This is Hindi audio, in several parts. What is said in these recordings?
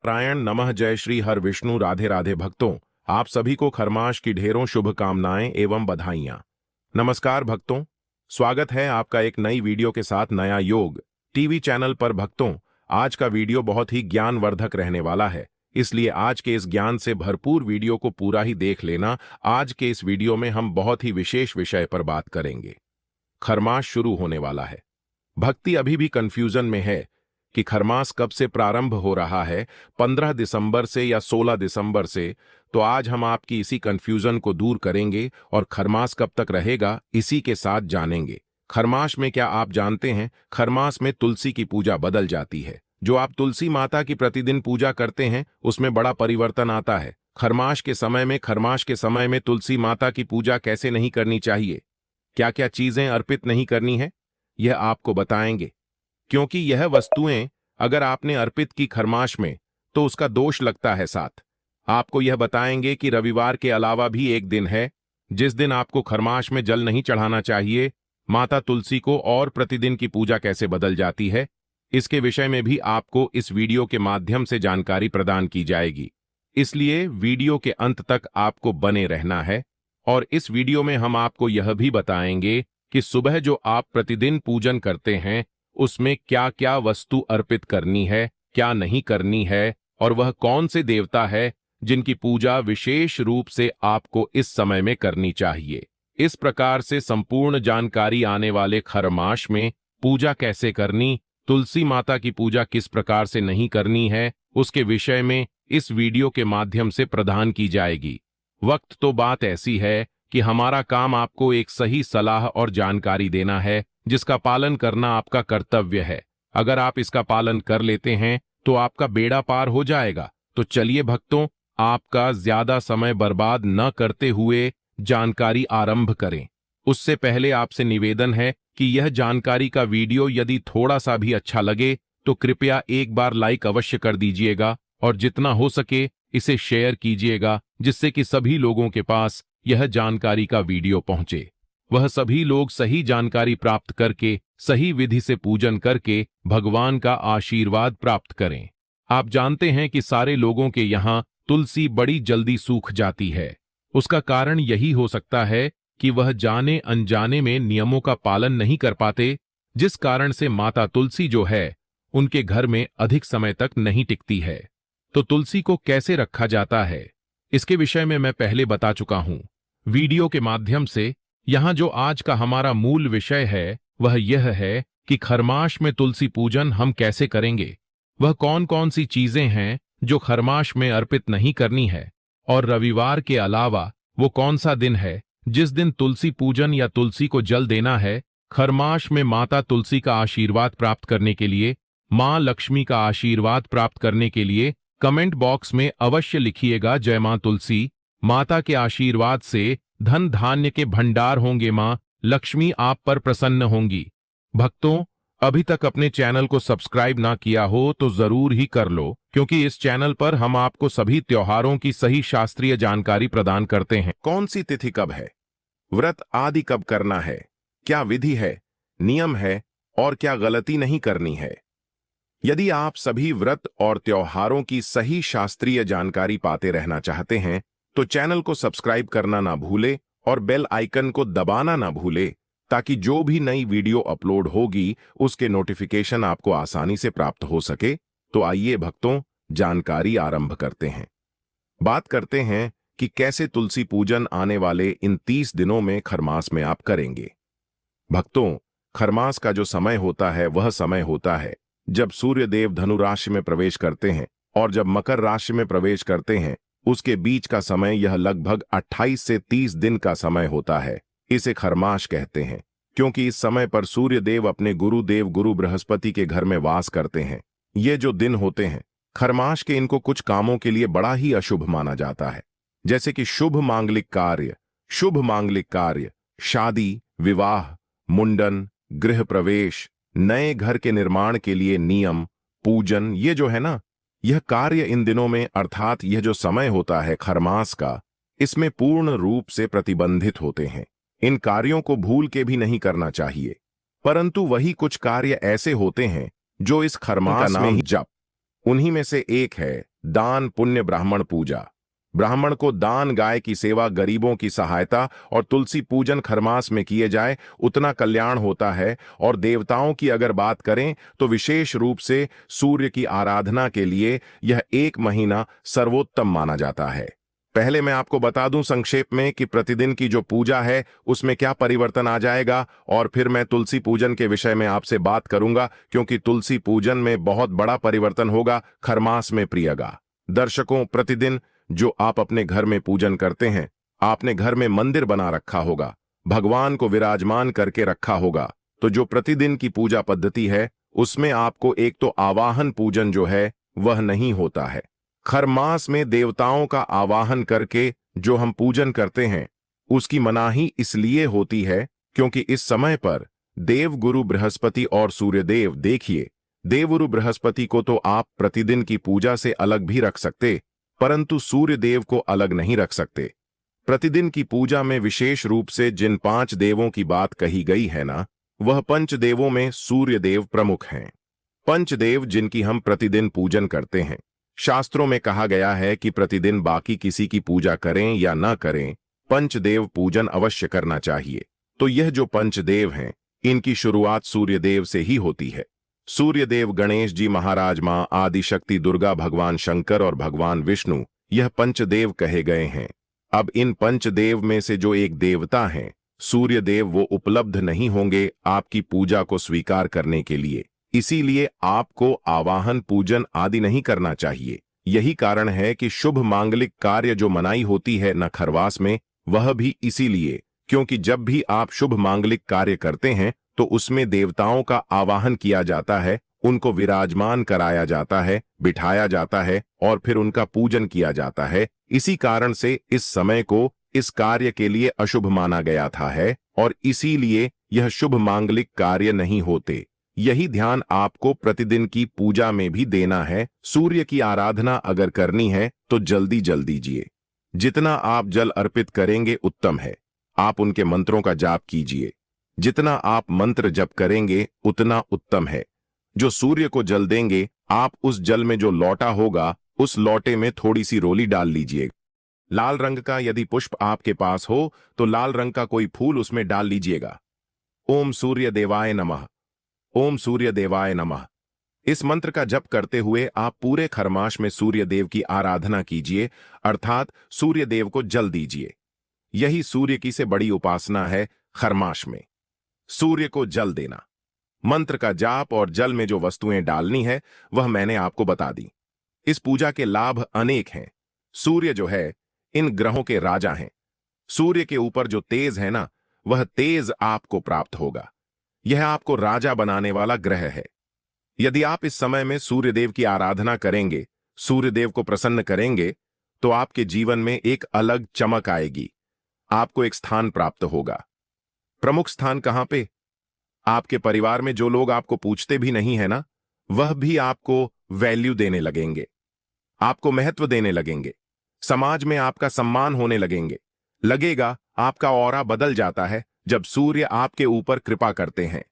नारायण नमः। जय श्री हर विष्णु। राधे राधे भक्तों, आप सभी को खरमास की ढेरों शुभकामनाएं एवं बधाइयां। नमस्कार भक्तों, स्वागत है आपका एक नई वीडियो के साथ नया योग टीवी चैनल पर। भक्तों, आज का वीडियो बहुत ही ज्ञानवर्धक रहने वाला है, इसलिए आज के इस ज्ञान से भरपूर वीडियो को पूरा ही देख लेना। आज के इस वीडियो में हम बहुत ही विशेष विषय पर बात करेंगे। खरमास शुरू होने वाला है। भक्ति अभी भी कंफ्यूजन में है कि खरमास कब से प्रारंभ हो रहा है, 15 दिसंबर से या 16 दिसंबर से। तो आज हम आपकी इसी कंफ्यूजन को दूर करेंगे और खरमास कब तक रहेगा इसी के साथ जानेंगे। खरमास में क्या आप जानते हैं, खरमास में तुलसी की पूजा बदल जाती है। जो आप तुलसी माता की प्रतिदिन पूजा करते हैं उसमें बड़ा परिवर्तन आता है। खरमास के समय में तुलसी माता की पूजा कैसे नहीं करनी चाहिए, क्या क्या चीजें अर्पित नहीं करनी है, यह आपको बताएंगे। क्योंकि यह वस्तुएं अगर आपने अर्पित की खरमास में तो उसका दोष लगता है। साथ आपको यह बताएंगे कि रविवार के अलावा भी एक दिन है जिस दिन आपको खरमास में जल नहीं चढ़ाना चाहिए, माता तुलसी को, और प्रतिदिन की पूजा कैसे बदल जाती है, इसके विषय में भी आपको इस वीडियो के माध्यम से जानकारी प्रदान की जाएगी। इसलिए वीडियो के अंत तक आपको बने रहना है। और इस वीडियो में हम आपको यह भी बताएंगे कि सुबह जो आप प्रतिदिन पूजन करते हैं उसमें क्या क्या वस्तु अर्पित करनी है, क्या नहीं करनी है, और वह कौन से देवता है जिनकी पूजा विशेष रूप से आपको इस समय में करनी चाहिए। इस प्रकार से संपूर्ण जानकारी आने वाले खरमास में पूजा कैसे करनी, तुलसी माता की पूजा किस प्रकार से नहीं करनी है, उसके विषय में इस वीडियो के माध्यम से प्रदान की जाएगी। वक्त तो बात ऐसी है कि हमारा काम आपको एक सही सलाह और जानकारी देना है जिसका पालन करना आपका कर्तव्य है। अगर आप इसका पालन कर लेते हैं तो आपका बेड़ा पार हो जाएगा। तो चलिए भक्तों, आपका ज्यादा समय बर्बाद न करते हुए जानकारी आरंभ करें। उससे पहले आपसे निवेदन है कि यह जानकारी का वीडियो यदि थोड़ा सा भी अच्छा लगे तो कृपया एक बार लाइक अवश्य कर दीजिएगा और जितना हो सके इसे शेयर कीजिएगा, जिससे कि सभी लोगों के पास यह जानकारी का वीडियो पहुंचे। वह सभी लोग सही जानकारी प्राप्त करके सही विधि से पूजन करके भगवान का आशीर्वाद प्राप्त करें। आप जानते हैं कि सारे लोगों के यहाँ तुलसी बड़ी जल्दी सूख जाती है। उसका कारण यही हो सकता है कि वह जाने अनजाने में नियमों का पालन नहीं कर पाते, जिस कारण से माता तुलसी जो है उनके घर में अधिक समय तक नहीं टिकती है। तो तुलसी को कैसे रखा जाता है इसके विषय में मैं पहले बता चुका हूं वीडियो के माध्यम से। यहां जो आज का हमारा मूल विषय है वह यह है कि खरमास में तुलसी पूजन हम कैसे करेंगे, वह कौन कौन सी चीजें हैं जो खरमास में अर्पित नहीं करनी है, और रविवार के अलावा वो कौन सा दिन है जिस दिन तुलसी पूजन या तुलसी को जल देना है। खरमास में माता तुलसी का आशीर्वाद प्राप्त करने के लिए, मां लक्ष्मी का आशीर्वाद प्राप्त करने के लिए कमेंट बॉक्स में अवश्य लिखिएगा जय मां तुलसी। माता के आशीर्वाद से धन धान्य के भंडार होंगे, मां लक्ष्मी आप पर प्रसन्न होंगी। भक्तों, अभी तक अपने चैनल को सब्सक्राइब ना किया हो तो जरूर ही कर लो, क्योंकि इस चैनल पर हम आपको सभी त्योहारों की सही शास्त्रीय जानकारी प्रदान करते हैं। कौन सी तिथि कब है, व्रत आदि कब करना है, क्या विधि है, नियम है, और क्या गलती नहीं करनी है। यदि आप सभी व्रत और त्योहारों की सही शास्त्रीय जानकारी पाते रहना चाहते हैं तो चैनल को सब्सक्राइब करना ना भूले और बेल आइकन को दबाना ना भूले, ताकि जो भी नई वीडियो अपलोड होगी उसके नोटिफिकेशन आपको आसानी से प्राप्त हो सके। तो आइए भक्तों, जानकारी आरंभ करते हैं। बात करते हैं कि कैसे तुलसी पूजन आने वाले इन 30 दिनों में खरमास में आप करेंगे। भक्तों, खरमास का जो समय होता है वह समय होता है जब सूर्य देव धनु राशि में प्रवेश करते हैं और जब मकर राशि में प्रवेश करते हैं, उसके बीच का समय यह लगभग 28 से 30 दिन का समय होता है। इसे खरमास कहते हैं क्योंकि इस समय पर सूर्य देव अपने गुरुदेव गुरु बृहस्पति के घर में वास करते हैं। ये जो दिन होते हैं खरमास के, इनको कुछ कामों के लिए बड़ा ही अशुभ माना जाता है, जैसे कि शुभ मांगलिक कार्य, शादी, विवाह, मुंडन, गृह प्रवेश, नए घर के निर्माण के लिए नियम, पूजन, ये जो है ना, यह कार्य इन दिनों में, अर्थात यह जो समय होता है खरमास का, इसमें पूर्ण रूप से प्रतिबंधित होते हैं। इन कार्यों को भूल के भी नहीं करना चाहिए। परंतु वही कुछ कार्य ऐसे होते हैं जो इस खरमास में ही जप, उन्हीं में से एक है दान पुण्य ब्राह्मण पूजा। ब्राह्मण को दान, गाय की सेवा, गरीबों की सहायता और तुलसी पूजन खरमास में किए जाए उतना कल्याण होता है। और देवताओं की अगर बात करें तो विशेष रूप से सूर्य की आराधना के लिए यह एक महीना सर्वोत्तम माना जाता है। पहले मैं आपको बता दूं संक्षेप में कि प्रतिदिन की जो पूजा है उसमें क्या परिवर्तन आ जाएगा, और फिर मैं तुलसी पूजन के विषय में आपसे बात करूंगा, क्योंकि तुलसी पूजन में बहुत बड़ा परिवर्तन होगा खरमास में प्रियगा। दर्शकों, प्रतिदिन जो आप अपने घर में पूजन करते हैं, आपने घर में मंदिर बना रखा होगा, भगवान को विराजमान करके रखा होगा, तो जो प्रतिदिन की पूजा पद्धति है उसमें आपको एक तो आवाहन पूजन जो है वह नहीं होता है। खरमास में देवताओं का आवाहन करके जो हम पूजन करते हैं उसकी मनाही इसलिए होती है क्योंकि इस समय पर देवगुरु बृहस्पति और सूर्यदेव, देखिए, देवगुरु बृहस्पति को तो आप प्रतिदिन की पूजा से अलग भी रख सकते, परंतु सूर्यदेव को अलग नहीं रख सकते। प्रतिदिन की पूजा में विशेष रूप से जिन 5 देवों की बात कही गई है ना, वह पंचदेवों में सूर्यदेव प्रमुख हैं। पंचदेव जिनकी हम प्रतिदिन पूजन करते हैं, शास्त्रों में कहा गया है कि प्रतिदिन बाकी किसी की पूजा करें या न करें, पंचदेव पूजन अवश्य करना चाहिए। तो यह जो पंचदेव हैं, इनकी शुरुआत सूर्यदेव से ही होती है। सूर्यदेव गणेश जी महाराज, मां आदिशक्ति दुर्गा, भगवान शंकर और भगवान विष्णु, यह पंचदेव कहे गए हैं। अब इन पंचदेव में से जो एक देवता हैं सूर्यदेव, वो उपलब्ध नहीं होंगे आपकी पूजा को स्वीकार करने के लिए, इसीलिए आपको आवाहन पूजन आदि नहीं करना चाहिए। यही कारण है कि शुभ मांगलिक कार्य जो मनाई होती है न खरवास में, वह भी इसीलिए क्योंकि जब भी आप शुभ मांगलिक कार्य करते हैं तो उसमें देवताओं का आवाहन किया जाता है, उनको विराजमान कराया जाता है, बिठाया जाता है और फिर उनका पूजन किया जाता है। इसी कारण से इस समय को इस कार्य के लिए अशुभ माना गया था है, और इसीलिए यह शुभ मांगलिक कार्य नहीं होते। यही ध्यान आपको प्रतिदिन की पूजा में भी देना है। सूर्य की आराधना अगर करनी है तो जल्दी जल दीजिए। जितना आप जल अर्पित करेंगे उत्तम है। आप उनके मंत्रों का जाप कीजिए। जितना आप मंत्र जप करेंगे उतना उत्तम है। जो सूर्य को जल देंगे, आप उस जल में जो लौटा होगा उस लौटे में थोड़ी सी रोली डाल लीजिए। लाल रंग का यदि पुष्प आपके पास हो तो लाल रंग का कोई फूल उसमें डाल लीजिएगा। ओम सूर्य देवाय नमः, ओम सूर्य देवाय नमः। इस मंत्र का जप करते हुए आप पूरे खरमास में सूर्य देव की आराधना कीजिए, अर्थात सूर्य देव को जल दीजिए। यही सूर्य की से बड़ी उपासना है खरमास में, सूर्य को जल देना। मंत्र का जाप और जल में जो वस्तुएं डालनी है वह मैंने आपको बता दी। इस पूजा के लाभ अनेक हैं। सूर्य जो है इन ग्रहों के राजा हैं। सूर्य के ऊपर जो तेज है ना, वह तेज आपको प्राप्त होगा। यह आपको राजा बनाने वाला ग्रह है। यदि आप इस समय में सूर्यदेव की आराधना करेंगे, सूर्यदेव को प्रसन्न करेंगे, तो आपके जीवन में एक अलग चमक आएगी। आपको एक स्थान प्राप्त होगा। प्रमुख स्थान कहां पे? आपके परिवार में जो लोग आपको पूछते भी नहीं है ना, वह भी आपको वैल्यू देने लगेंगे, आपको महत्व देने लगेंगे। समाज में आपका सम्मान होने लगेगा। आपका ऑरा बदल जाता है जब सूर्य आपके ऊपर कृपा करते हैं,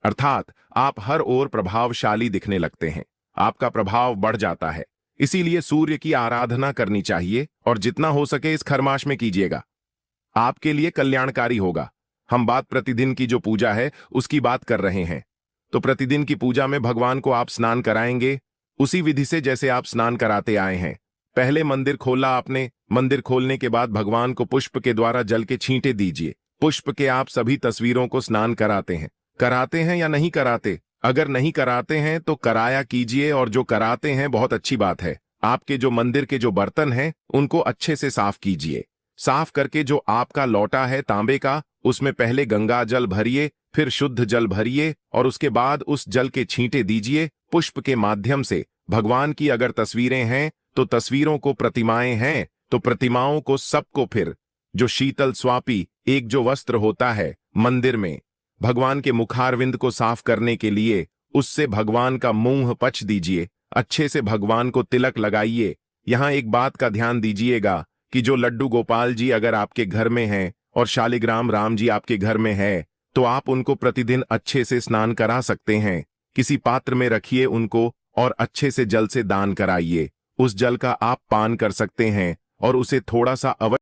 अर्थात आप हर ओर प्रभावशाली दिखने लगते हैं। आपका प्रभाव बढ़ जाता है। इसीलिए सूर्य की आराधना करनी चाहिए और जितना हो सके इस खरमास में कीजिएगा, आपके लिए कल्याणकारी होगा। हम बात प्रतिदिन की जो पूजा है उसकी बात कर रहे हैं। तो प्रतिदिन की पूजा में भगवान को आप स्नान कराएंगे उसी विधि से जैसे आप स्नान कराते आए हैं। पहले मंदिर खोला आपने, मंदिर खोलने के बाद भगवान को पुष्प के द्वारा जल के छींटे दीजिए। पुष्प के आप सभी तस्वीरों को स्नान कराते हैं या नहीं कराते? अगर नहीं कराते हैं तो कराया कीजिए, और जो कराते हैं बहुत अच्छी बात है। आपके जो मंदिर के जो बर्तन हैं उनको अच्छे से साफ कीजिए। साफ करके जो आपका लौटा है तांबे का, उसमें पहले गंगा जल भरिए, फिर शुद्ध जल भरिए और उसके बाद उस जल के छींटे दीजिए। पुष्प के माध्यम से भगवान की अगर तस्वीरें हैं तो तस्वीरों को, प्रतिमाएं हैं तो प्रतिमाओं को, सबको फिर जो शीतल स्वापी एक जो वस्त्र होता है मंदिर में, भगवान के मुखारविंद को साफ करने के लिए उससे भगवान का मुंह पछ दीजिए। अच्छे से भगवान को तिलक लगाइए। यहां एक बात का ध्यान दीजिएगा कि जो लड्डू गोपाल जी अगर आपके घर में हैं और शालिग्राम राम जी आपके घर में है तो आप उनको प्रतिदिन अच्छे से स्नान करा सकते हैं। किसी पात्र में रखिए उनको और अच्छे से जल से दान कराइए। उस जल का आप पान कर सकते हैं और उसे थोड़ा सा अवश्य